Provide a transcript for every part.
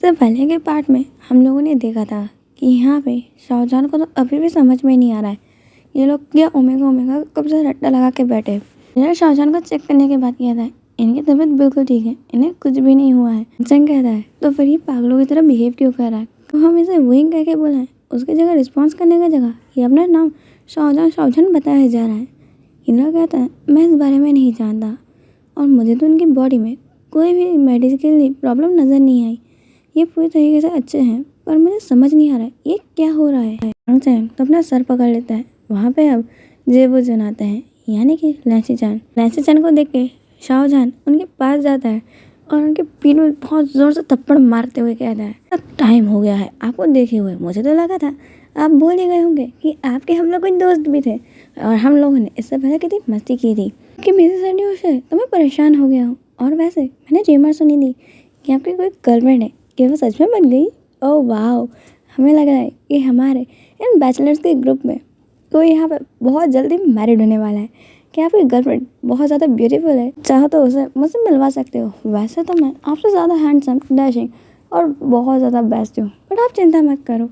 इससे पहले के पार्ट में हम लोगों ने देखा था कि यहाँ पे शाहजहान को तो अभी भी समझ में नहीं आ रहा है ये लोग क्या ओमेगा ओमेगा कब से रट्टा लगा के बैठे। मैंने शाहजहान को चेक करने के बाद किया था इनकी तबीयत बिल्कुल ठीक है, इन्हें कुछ भी नहीं हुआ है। जंग कहता है तो फिर ये पागलों की तरह बिहेव क्यों कर रहा है, तो हम इसे वही कह के बुलाएं। उसकी जगह रिस्पॉन्स करने की जगह ये अपना नाम शाहजहान शाहजहान बताया जा रहा है। इनका कहता है मैं इस बारे में नहीं जानता और मुझे तो उनकी बॉडी में कोई भी मेडिकल प्रॉब्लम नज़र नहीं आई। ये पूरी तरीके से अच्छे हैं पर मुझे समझ नहीं आ रहा है ये क्या हो रहा है। तो अपना सर पकड़ लेता है। वहाँ पे अब जेबू जन आते हैं यानी कि लैंसी चान को देख के शाहजहान उनके पास जाता है और उनके पीठ में बहुत ज़ोर से थप्पड़ मारते हुए कहता है टाइम हो गया है आपको देखे हुए। मुझे तो लगा था आप भूल ही गए होंगे कि आपके हम लोग कुछ दोस्त भी थे और हम लोगों ने इससे पहले कितनी मस्ती की थी कि मेरी सर्दियों से तो मैं परेशान हो गया हूँ। और वैसे मैंने रेमर सुनी थी कि आपकी कोई गर्लफ्रेंड है, कि वो सच में बन गई। ओह वाह, हमें लग रहा है कि हमारे इन बैचलर्स के ग्रुप में कोई यहाँ पे बहुत जल्दी मैरिड होने वाला है। कि आपकी गर्लफ्रेंड बहुत ज़्यादा ब्यूटीफुल है, चाहो तो उसे मुझसे मिलवा सकते हो। वैसे तो मैं आपसे ज़्यादा हैंडसम, डैशिंग और बहुत ज़्यादा बेस्ट हूँ, बट आप चिंता मत करो,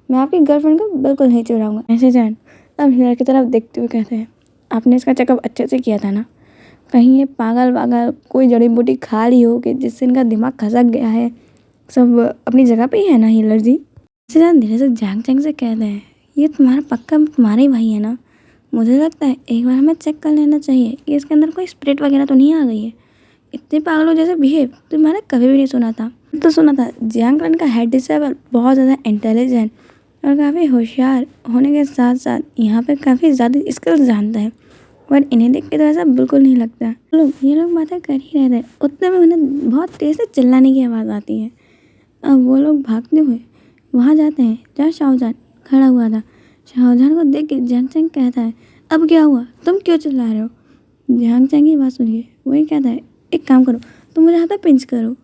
मैं आपकी गर्लफ्रेंड को बिल्कुल नहीं चुराऊँगा। ऐसे जान अब हीरा की तरफ देखते हुए कहते हैं आपने इसका चेकअप अच्छे से किया था ना, कहीं ये पागल वागल कोई जड़ी बूटी खा ली हो कि जिससे इनका दिमाग खसक गया है। सब अपनी जगह पे ही है ना हीलर जी। ऐसे जान धीरे से जैंग चैंग से कहते हैं ये तुम्हारा पक्का तुम्हारा ही भाई है ना, मुझे लगता है एक बार हमें चेक कर लेना चाहिए कि इसके अंदर कोई स्पिरिट वगैरह तो नहीं आ गई है। इतने पागलों जैसे बिहेव तो मैंने कभी भी नहीं सुना था। तो सुना था जियांग क्लन का हेड डिसेबल बहुत ज़्यादा इंटेलिजेंट और काफ़ी होशियार होने के साथ साथ यहाँ पे काफ़ी ज़्यादा स्किल्स जानता है, पर इन्हें देख के तो ऐसा बिल्कुल नहीं लगता। ये लोग बातें कर ही रहे थे उतने में उन्हें बहुत तेज़ से चिल्लाने की आवाज़ आती है। अब वो लोग भागते हुए वहाँ जाते हैं जहाँ शाहजहान खड़ा हुआ था। शाहजहान को देख के जैंग चैंग कहता है अब क्या हुआ, तुम क्यों चिल्ला रहे हो। जैंग चैंग की बात सुनिए वही कहता है एक काम करो तुम मुझे हाथ में पिंच करो।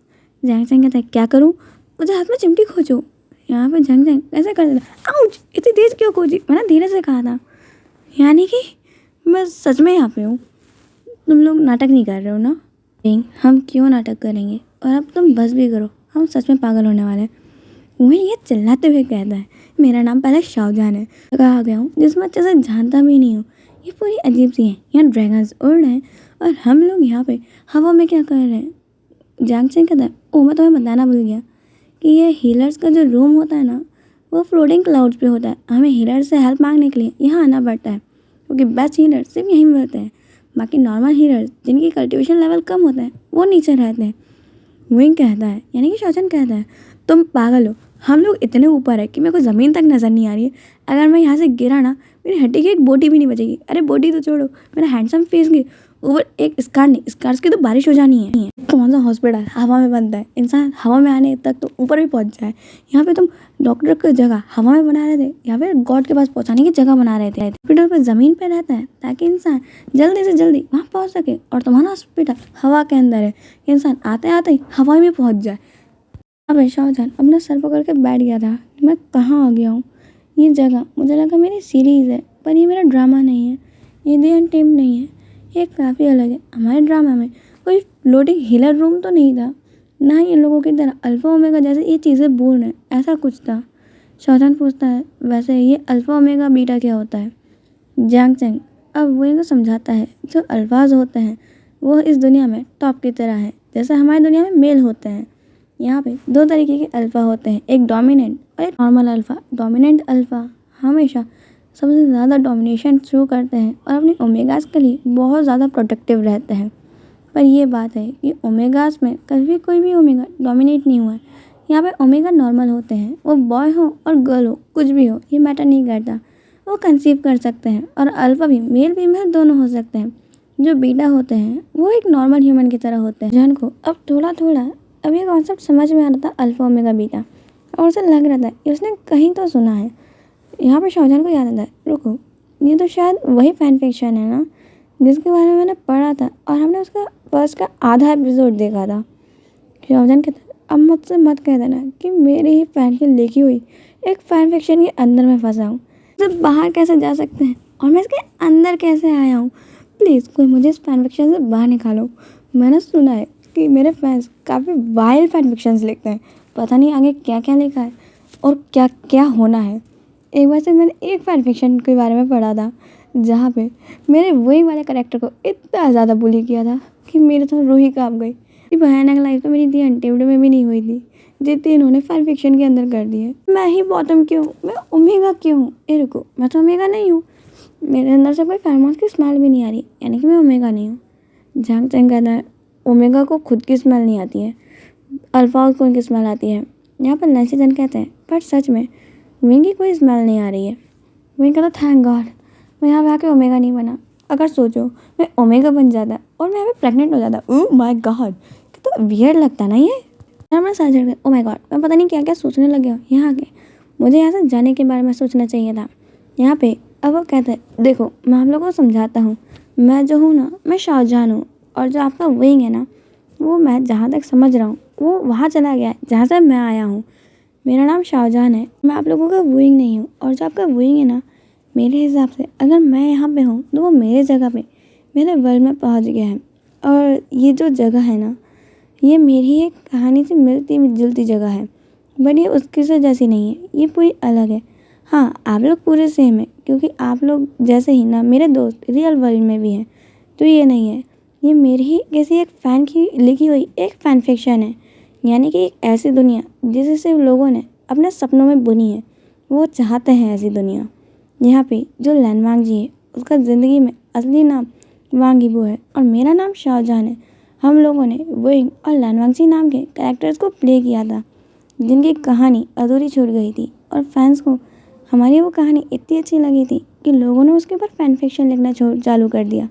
जैंग चैंग कहता है क्या करूँ, मुझे हाथ में चिमटी खोजो। यहाँ पे जैंग चैंग ऐसे कर देता आउच, इतनी तेज क्यों खोजी, मैंने धीरे से कहा था। यानी कि मैं सच में यहाँ पे हूँ, तुम लोग नाटक नहीं कर रहे हो ना। हम क्यों नाटक करेंगे, और अब तुम बस भी करो, हम सच में पागल होने वाले हैं। वही ये चिल्लाते हुए कहता है मेरा नाम पहले शाहजहान है, कहा गया हूँ जिसमें अच्छे से जानता भी नहीं हूँ। ये पूरी अजीब सी है, यहाँ ड्रैगन्स उड़ रहे हैं और हम लोग यहाँ पे हवा में क्या कर रहे हैं। जैंग चैंग कहता है ओ मैं तुम्हें बताना भूल गया कि ये हीलर्स का जो रूम होता है ना वो फ्लोटिंग क्लाउड्स पे होता है। हमें हीलर से हेल्प मांगने के लिए यहाँ आना पड़ता है क्योंकि बेस्ट हीलर सिर्फ यहीं मिलते हैं। बाकी नॉर्मल हीलर्स जिनकी कल्टिवेशन लेवल कम होता है वो नीचे रहते हैं। वही कहता है यानी कि शाहजहान कहता है तुम पागल हो, हम लोग इतने ऊपर है कि मेरे को ज़मीन तक नज़र नहीं आ रही है। अगर मैं यहाँ से गिरा ना मेरी हड्डी की एक बोटी भी नहीं बचेगी। अरे बोटी तो छोड़ो, मेरा हैंडसम फेस की ऊपर एक स्कार नहीं, स्कार्स की तो बारिश हो जानी है। कौन सा हॉस्पिटल हवा में बनता है, इंसान हवा में आने तक तो ऊपर भी पहुँच जाए। यहाँ पे तुम डॉक्टर की जगह हवा में बना रहे थे, यहाँ पे गॉड के पास पहुँचाने की जगह बना रहे थे। हॉस्पिटल पर ज़मीन पर रहता है ताकि इंसान जल्दी से जल्दी वहाँ पहुँच सके, और तुम्हारा हॉस्पिटल हवा के अंदर है, इंसान आते आते ही हवा में पहुँच जाए। अब शाहजहान अपना सर पकड़ के बैठ गया था, मैं कहाँ आ गया हूँ। ये जगह मुझे लगा मेरी सीरीज़ है पर ये मेरा ड्रामा नहीं है, ये दी एंड टीम नहीं है, ये काफ़ी अलग है। हमारे ड्रामा में कोई फ्लोटिंग हीलर रूम तो नहीं था, ना ही इन लोगों की तरह अल्फा ओमेगा जैसे ये चीज़ें बोल रहे हैं ऐसा कुछ था। शाहजहान पूछता है वैसे ये अल्फा ओमेगा बीटा क्या होता है। जैंग चैंग अब वो इनको समझाता है जो अल्फाज होते हैं वो इस दुनिया में टॉप की तरह है, जैसे हमारी दुनिया में मेल होते हैं। यहाँ पे दो तरीके के अल्फ़ा होते हैं, एक डोमिनेंट और एक नॉर्मल अल्फ़ा। डोमिनेंट अल्फ़ा हमेशा सबसे ज़्यादा डोमिनेशन शो करते हैं और अपने ओमेगास के लिए बहुत ज़्यादा प्रोटेक्टिव रहते हैं। पर ये बात है कि ओमेगास में कभी कोई भी ओमेगा डोमिनेट नहीं हुआ है। यहाँ पे ओमेगा नॉर्मल होते हैं, वो बॉय हो और गर्ल हो कुछ भी हो ये मैटर नहीं करता, वो कंसीव कर सकते हैं। और अल्फ़ा भी मेल फीमेल दोनों हो सकते हैं। जो बीटा होते हैं वो एक नॉर्मल ह्यूमन की तरह होते हैं। जन को अब थोड़ा थोड़ा अब ये कॉन्सेप्ट समझ में आ रहा था अल्फ़ा ओमेगा बीटा, और उसे लग रहा था कि उसने कहीं तो सुना है। यहाँ पे शाहजहान को याद आता है रुको ये तो शायद वही फैन फिक्शन है ना जिसके बारे में मैंने पढ़ा था और हमने उसका फर्स्ट का आधा एपिसोड देखा था। शाहजहान कहता है अब मुझसे मत कह देना कि मेरी ही फैन की लिखी हुई एक फैन फिक्शन के अंदर मैं फंसा हूँ। इसे बाहर कैसे जा सकते हैं और मैं इसके अंदर कैसे आया हूँ, प्लीज़ कोई मुझे इस फैन फिक्शन से बाहर निकालो। मैंने सुना है कि मेरे फैंस काफ़ी वाइल्ड फैन फिक्शंस लिखते हैं, पता नहीं आगे क्या क्या लिखा है और क्या क्या होना है। एक बार से मैंने एक फैन फिक्शन के बारे में पढ़ा था जहाँ पे मेरे वही वाले करेक्टर को इतना ज़्यादा बुली किया था कि मेरे तो रूह ही काँप गई। ये भयानक लाइफ तो मेरी दी अनटेम्ड में भी नहीं हुई थी जितनी इन्होंने फैन फिक्शन के अंदर कर दी है। मैं ही बॉटम क्यों, मैं ओमेगा क्यों हूँ? ए रुको, मैं तो ओमेगा नहीं हूँ। मेरे अंदर से कोई फेरोमोन्स की स्मेल भी नहीं आ रही, यानी कि मैं ओमेगा नहीं हूँ। जैंग चैंग कहता है ओमेगा को खुद की स्मेल नहीं आती है, अल्फा को उनकी स्मेल आती है। यहाँ पर लैंसी चैन कहते हैं पर सच में विंग की कोई स्मेल नहीं आ रही है। विंग कहता थैंक गॉड मैं यहाँ पे आके ओमेगा नहीं बना। अगर सोचो मैं ओमेगा बन जाता और मैं यहाँ पे प्रेग्नेंट हो जाता, ओह माय गॉड, तो वियर्ड लगता ना ये। यार मैं सच में ओह माय गॉड, मैं पता नहीं क्या क्या सोचने लग गया यहाँ आके। मुझे यहाँ से जाने के बारे में सोचना चाहिए था। यहाँ पे अब वो कहते हैं देखो मैं आप लोगों को समझाता हूँ, मैं जो हूँ ना मैं शाहजहान हूँ और जो आपका विंग है ना वो मैं जहाँ तक समझ रहा हूँ वो वहाँ चला गया है जहाँ से मैं आया हूँ। मेरा नाम शाहजहान है, मैं आप लोगों का विंग नहीं हूँ। और जो आपका विंग है ना मेरे हिसाब से अगर मैं यहाँ पे हूँ तो वो मेरे जगह पे मेरे वर्ल्ड में पहुँच गया है। और ये जो जगह है ना ये मेरी एक कहानी से मिलती जुलती जगह है, बट ये उसकी से जैसी नहीं है, ये पूरी अलग है। हाँ आप लोग पूरे सेम है क्योंकि आप लोग जैसे ही ना मेरे दोस्त रियल वर्ल्ड में भी हैं। तो ये नहीं है, ये मेरी ही किसी एक फ़ैन की लिखी हुई एक फ़ैन फिक्शन है, यानी कि एक ऐसी दुनिया जिसे सिर्फ लोगों ने अपने सपनों में बुनी है। वो चाहते हैं ऐसी दुनिया। यहाँ पे जो लैन वांग जी है उसका ज़िंदगी में असली नाम वांग यीबो है और मेरा नाम शाहजहान है। हम लोगों ने विंग और लैन वांग जी नाम के कैरेक्टर्स को प्ले किया था जिनकी कहानी अधूरी छूट गई थी और फैंस को हमारी वो कहानी इतनी अच्छी लगी थी कि लोगों ने उसके ऊपर फैन फिक्शन लिखना चालू कर दिया।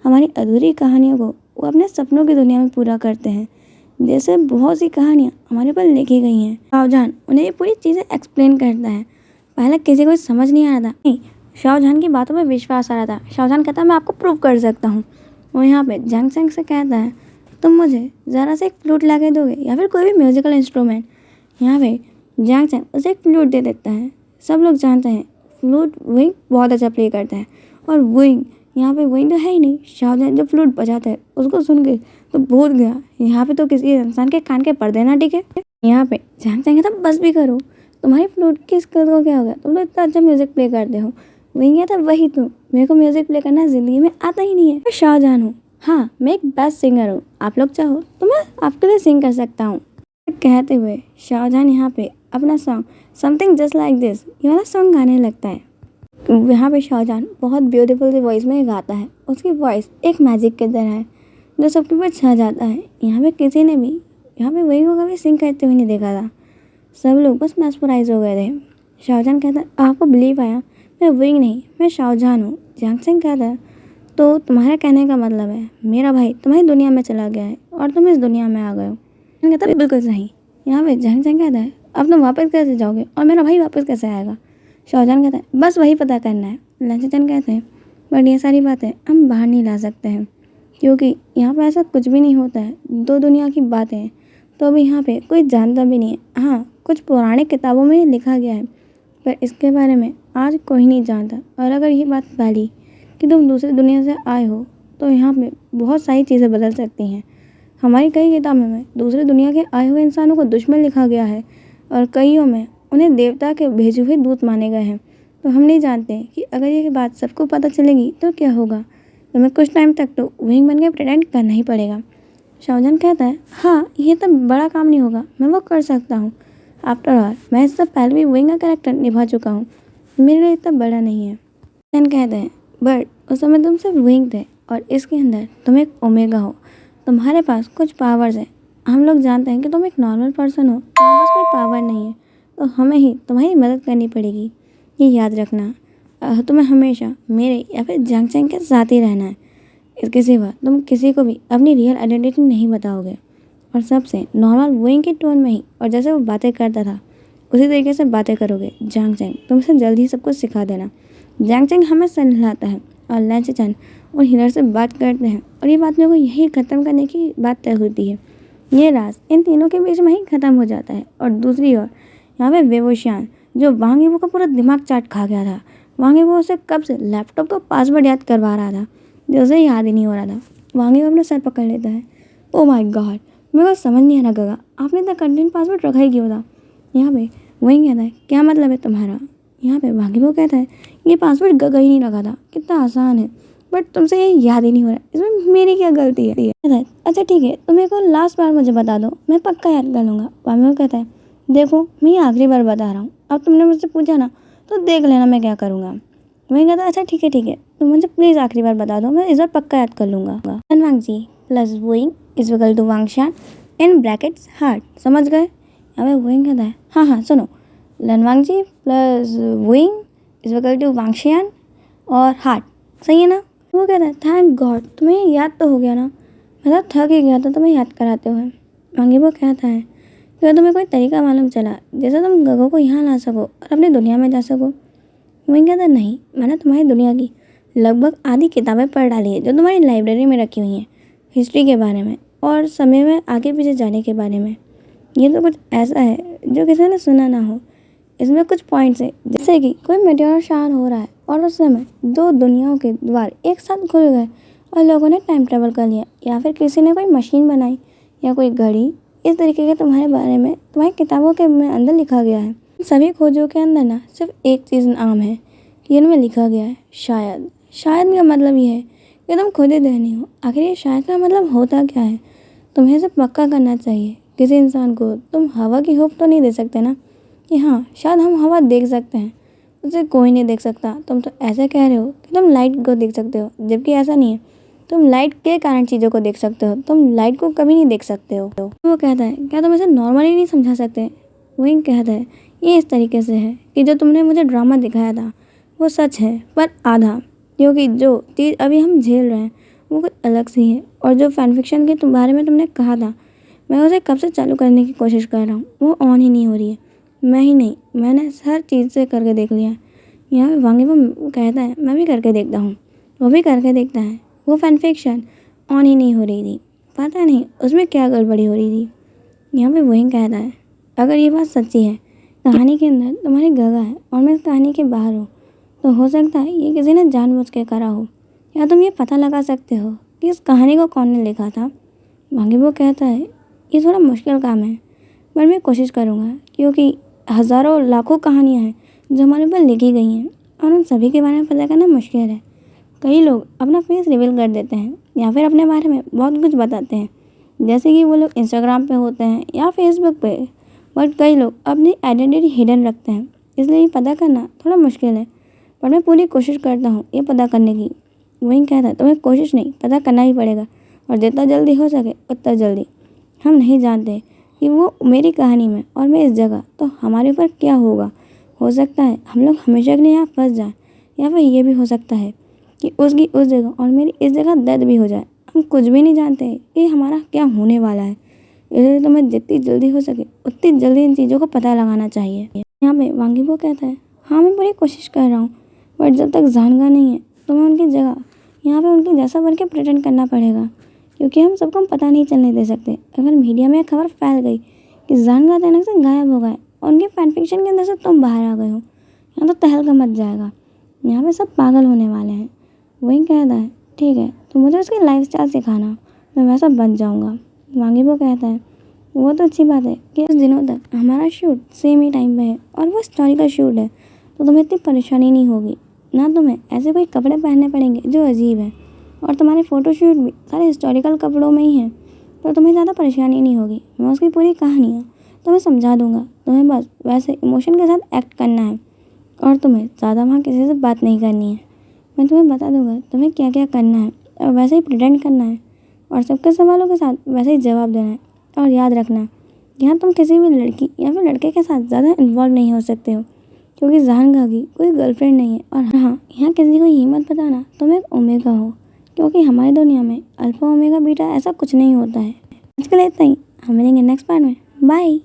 हमारी अधूरी कहानियों को वो अपने सपनों की दुनिया में पूरा करते हैं। जैसे बहुत सी कहानियाँ हमारे ऊपर लिखी गई हैं, शाहजहान उन्हें ये पूरी चीज़ें एक्सप्लेन करता है। पहले किसी को समझ नहीं आ रहा था, नहीं शाहजहान की बातों में विश्वास आ रहा था। शाहजहान कहता है मैं आपको प्रूव कर सकता हूँ। वो यहाँ पे जैंग चैंग से कहता है तुम मुझे ज़रा से एक फ्लूट ला के दोगे या फिर कोई भी म्यूजिकल इंस्ट्रूमेंट। यहाँ पे जैंग चैंग उसे एक फ्लूट दे देता है। सब लोग जानते हैं फ्लूट विंग बहुत अच्छा प्ले करता है और विंग यहाँ पे विंग तो है ही नहीं। शाहजहान जो फ्लूट बजाता है उसको सुन के तो भूल गया यहाँ पे तो किसी इंसान के कान के पर्दे ना टिके। यहाँ पे जैंग चैंग कहता बस भी करो, तुम्हारी फ्लूट की स्किल को क्या हो गया, तुम तो इतना अच्छा म्यूज़िक प्ले करते हो। विंग कहता वही तो, मेरे को म्यूज़िक प्ले करना ज़िंदगी में आता ही नहीं है। मैं शाहजहान हूँ, हाँ मैं एक बेस्ट सिंगर हूँ, आप लोग चाहो तो मैं आपके लिए सिंग कर सकता हूँ। कहते हुए शाहजहान यहाँ पे अपना song something just like this ये वाला सॉन्ग गाने लगता है। यहाँ पे शाहजहान बहुत ब्यूटीफुल सी वॉइस में गाता है। उसकी वॉइस एक मैजिक की तरह है जो सबके ऊपर छा जाता है। यहाँ पे किसी ने भी यहाँ पे वही को कभी सिंग करते हुए नहीं देखा था। सब लोग बस मैस्मराइज हो गए थे। शाहजहान कहता है आपको बिलीव आया, मैं विंग नहीं मैं शाहजहान हूँ। जैंग चैंग कहता है तो तुम्हारा कहने का मतलब है मेरा भाई तुम्हारी दुनिया में चला गया है और तुम इस दुनिया में आ गए हो। कहता है बिल्कुल सही। यहाँ पे जैंग चैंग कहता है अब तुम वापस कैसे जाओगे और मेरा भाई वापस कैसे आएगा। शाहजहान कहता है बस वही पता करना है। लैंसी चैन कहते हैं बट ये सारी बातें हम बाहर नहीं ला सकते हैं क्योंकि यहाँ पे ऐसा कुछ भी नहीं होता है, दो दुनिया की बातें हैं तो अभी यहाँ पे कोई जानता भी नहीं है। हाँ कुछ पुरानी किताबों में लिखा गया है पर इसके बारे में आज कोई नहीं जानता। और अगर ये बात फैली कि तुम दूसरी दुनिया से आए हो तो यहाँ पे बहुत सारी चीज़ें बदल सकती हैं। हमारी कई किताबों में दूसरी दुनिया के आए हुए इंसानों को दुश्मन लिखा गया है और कईयों में उन्हें देवता के भेजे हुए दूत माने गए हैं। तो हम नहीं जानते कि अगर ये बात सबको पता चलेगी तो क्या होगा। तो हमें कुछ टाइम तक तो विंग बन के प्रेटेंड करना ही पड़ेगा। शाहजहान कहता है हाँ ये तो बड़ा काम नहीं होगा, मैं वो कर सकता हूँ। आफ्टर ऑल मैं इससे पहले भी विंग का कैरेक्टर निभा चुका हूँ, मेरे लिए इतना बड़ा नहीं है। चैन कहते हैं बट उस समय तुम सिर्फ विंग थे और इसके अंदर तुम एक ओमेगा हो, तुम्हारे पास कुछ पावर्स हैं। हम लोग जानते हैं कि तुम एक नॉर्मल पर्सन हो, तुम्हारे पास कोई पावर नहीं है तो हमें ही तुम्हारी मदद करनी पड़ेगी। ये याद रखना, तुम्हें हमेशा मेरे या फिर जैंग चैंग के साथ ही रहना है। इसके सिवा तुम किसी को भी अपनी रियल आइडेंटिटी नहीं बताओगे और सबसे नॉर्मल विंग के टोन में ही और जैसे वो बातें करता था उसी तरीके से बातें करोगे। जैंग चैंग तुम इसे जल्दी ही सब कुछ सिखा देना। जैंग चैंग हमें सहलाता है और लैंसी चैन और हिलर से बात करते हैं और ये बात मेरे को यही ख़त्म करने की बात तय होती है। ये राज इन तीनों के बीच में ही ख़त्म हो जाता है। और दूसरी ओर यहाँ पे वेवोशियान जो वांग यीबो का पूरा दिमाग चाट खा गया था, वांग यीबो उसे कब से लैपटॉप का पासवर्ड याद करवा रहा था जो उसे याद ही नहीं हो रहा था। वांग यीबो अपना सर पकड़ लेता है, ओ माय गॉड मेरे को समझ नहीं आ रहा गगा, आपने इतना कंटेंट पासवर्ड रखा ही क्यों था। यहाँ पे वही कहता है क्या मतलब है तुम्हारा। यहाँ पे बाकी वो कहता है ये पासवर्ड गगा ही नहीं रखा था, कितना आसान है, बट तुमसे ये याद ही नहीं हो रहा, इसमें मेरी क्या गलती है। कहता है अच्छा ठीक है, तुम मेरे को लास्ट बार मुझे बता दो, मैं पक्का याद कर लूँगा। बाकी वो कहता है देखो मैं ये आखिरी बार बता रहा हूँ, अब तुमने मुझसे पूछा ना तो देख लेना मैं क्या करूँगा। वही कहता है अच्छा ठीक है, तुम मुझे प्लीज़ आखिरी बार बता दो, मैं इस बार पक्का याद कर लूँगा। वांग जी प्लस वोइंग इज इक्वल टू वांगशान इन ब्रैकेट्स हार्ट, समझ गए। अब वोइंग कहता है हाँ सुनो, लनवांग जी प्लस वोइंग इज इक्वल टू वांगशियान और हार्ट, सही है ना। वो कहता है थैंक गॉड तुम्हें याद तो हो गया ना, मैं तो थक ही गया था तुम्हें याद कराते हुए। वांगी वो कहता है क्या तुम्हें कोई तरीका मालूम चला जैसे तुम गगो को यहाँ ला सको और अपनी दुनिया में जा सको। वही कहता है नहीं, मैंने तुम्हारी दुनिया की लगभग आधी किताबें पढ़ डाली है जो तुम्हारी लाइब्रेरी में रखी हुई हैं, हिस्ट्री के बारे में और समय में आगे पीछे जाने के बारे में। ये तो कुछ ऐसा है जो किसी ने सुना ना हो। इसमें कुछ पॉइंट्स है जैसे कि कोई मेटेओर शार हो रहा है और उस समय दो दुनियाओं के द्वार एक साथ खुल गए और लोगों ने टाइम ट्रेवल कर लिया, या फिर किसी ने कोई मशीन बनाई या कोई घड़ी। इस तरीके के तुम्हारे बारे में तुम्हारी किताबों के में अंदर लिखा गया है। सभी खोजों के अंदर ना सिर्फ एक चीज़ आम है कि इनमें लिखा गया है शायद। शायद का मतलब ये है कि तुम खुद ही देनी हो। आखिर ये शायद का मतलब होता क्या है, तुम्हें इसे पक्का करना चाहिए। किसी इंसान को तुम हवा की होप तो नहीं दे सकते ना कि हाँ शायद हम हवा देख सकते हैं, उसे कोई नहीं देख सकता। तुम तो ऐसे कह रहे हो कि तुम लाइट को देख सकते हो, जबकि ऐसा नहीं है। तुम लाइट के कारण चीज़ों को देख सकते हो, तुम लाइट को कभी नहीं देख सकते हो। वो कहता है क्या तुम इसे नॉर्मली नहीं समझा सकते। वही कहता है ये इस तरीके से है कि जो तुमने मुझे ड्रामा दिखाया था वो सच है पर आधा, क्योंकि जो चीज़ अभी हम झेल रहे हैं वो कुछ अलग सी है। और जो फैन फिक्शन के बारे में तुमने कहा था मैं उसे कब से चालू करने की कोशिश कर रहा हूँ, वो ऑन ही नहीं हो रही है। मैं ही नहीं, मैंने हर चीज़ से करके देख लिया। यहाँ पे वांगी वो कहता है मैं भी करके देखता हूँ, वो भी करके देखता है। वो फैन फिक्शन ऑन ही नहीं हो रही थी, पता नहीं उसमें क्या गड़बड़ी हो रही थी। यहाँ पे वही कहता है अगर ये बात सच्ची है, कहानी के अंदर तुम्हारी गगा है और मैं इस कहानी के बाहर हूँ, तो हो सकता है ये किसी ने जानबूझ के करा हो। या तुम ये पता लगा सकते हो कि इस कहानी को कौन ने लिखा था। वांगी वो कहता है ये थोड़ा मुश्किल काम है पर मैं कोशिश करूँगा, क्योंकि हज़ारों लाखों कहानियाँ हैं जो हमारे ऊपर लिखी गई हैं और उन सभी के बारे में पता करना मुश्किल है। कई लोग अपना फेस रिवील कर देते हैं या फिर अपने बारे में बहुत कुछ बताते हैं, जैसे कि वो लोग इंस्टाग्राम पे होते हैं या फेसबुक पे, बट कई लोग अपनी आइडेंटिटी हिडन रखते हैं। इसलिए ये पता करना थोड़ा मुश्किल है, पर मैं पूरी कोशिश करता हूँ ये पता करने की। वही कहता है तुम्हें कोशिश नहीं, पता करना ही पड़ेगा, और जितना जल्दी हो सके उतना जल्दी। हम नहीं जानते कि वो मेरी कहानी में और मैं इस जगह तो हमारे ऊपर क्या होगा। हो सकता है हम लोग हमेशा के लिए यहाँ फंस जाएं, या फिर ये भी हो सकता है कि उसकी उस जगह और मेरी इस जगह दर्द भी हो जाए। हम कुछ भी नहीं जानते कि हमारा क्या होने वाला है। इसलिए तुम्हें जितनी जल्दी हो सके उतनी जल्दी इन चीज़ों को पता लगाना चाहिए। यहाँ पे वांगी वो कहता है हाँ मैं पूरी कोशिश कर रहा हूँ, बट जब तक जानगा नहीं है तो मैं उनकी जगह यहाँ पे उनके जैसा बन के प्रेटेंड करना पड़ेगा, क्योंकि हम सबको पता नहीं चलने दे सकते। अगर मीडिया में खबर फैल गई कि जानगा अचानक से गायब हो गए और उनके फैन फिक्शन के अंदर से तुम बाहर आ गए हो, यहाँ तो तहलका मच जाएगा। यहाँ पे सब पागल होने वाले हैं। वही कहता है ठीक है तो मुझे उसकी लाइफ स्टाइल सिखाना, मैं वैसा बन जाऊँगा। वांगी वो कहता है वो तो अच्छी बात है कि कुछ दिनों तक हमारा शूट सेम ही टाइम पे है और वो हिस्टोरिकल शूट है, तो तुम्हें इतनी परेशानी नहीं होगी ना। तुम्हें ऐसे कोई कपड़े पहनने पड़ेंगे जो अजीब है, और तुम्हारे फ़ोटोशूट भी सारे हिस्टोरिकल कपड़ों में ही हैं, तो तुम्हें ज़्यादा परेशानी नहीं होगी। मैं उसकी पूरी कहानियाँ तुम्हें समझा दूँगा, तुम्हें बस वैसे इमोशन के साथ एक्ट करना है और तुम्हें ज़्यादा वहाँ किसी से बात नहीं करनी है। मैं तुम्हें बता दूँगा तुम्हें क्या क्या करना है और वैसे ही प्रिटेंड करना है और सबके सवालों के साथ वैसे ही जवाब देना है। और याद रखना यहाँ तुम किसी भी लड़की या फिर लड़के के साथ ज़्यादा इन्वॉल्व नहीं हो सकते हो, क्योंकि जानगा की कोई गर्लफ्रेंड नहीं है। और हाँ यहाँ किसी को ये मत बताना तुम एक ओमेगा हो, क्योंकि हमारी दुनिया में अल्फा ओमेगा बीटा ऐसा कुछ नहीं होता है। आज के लिए इतना ही, हम मिलेंगे नेक्स्ट पार्ट में। बाय।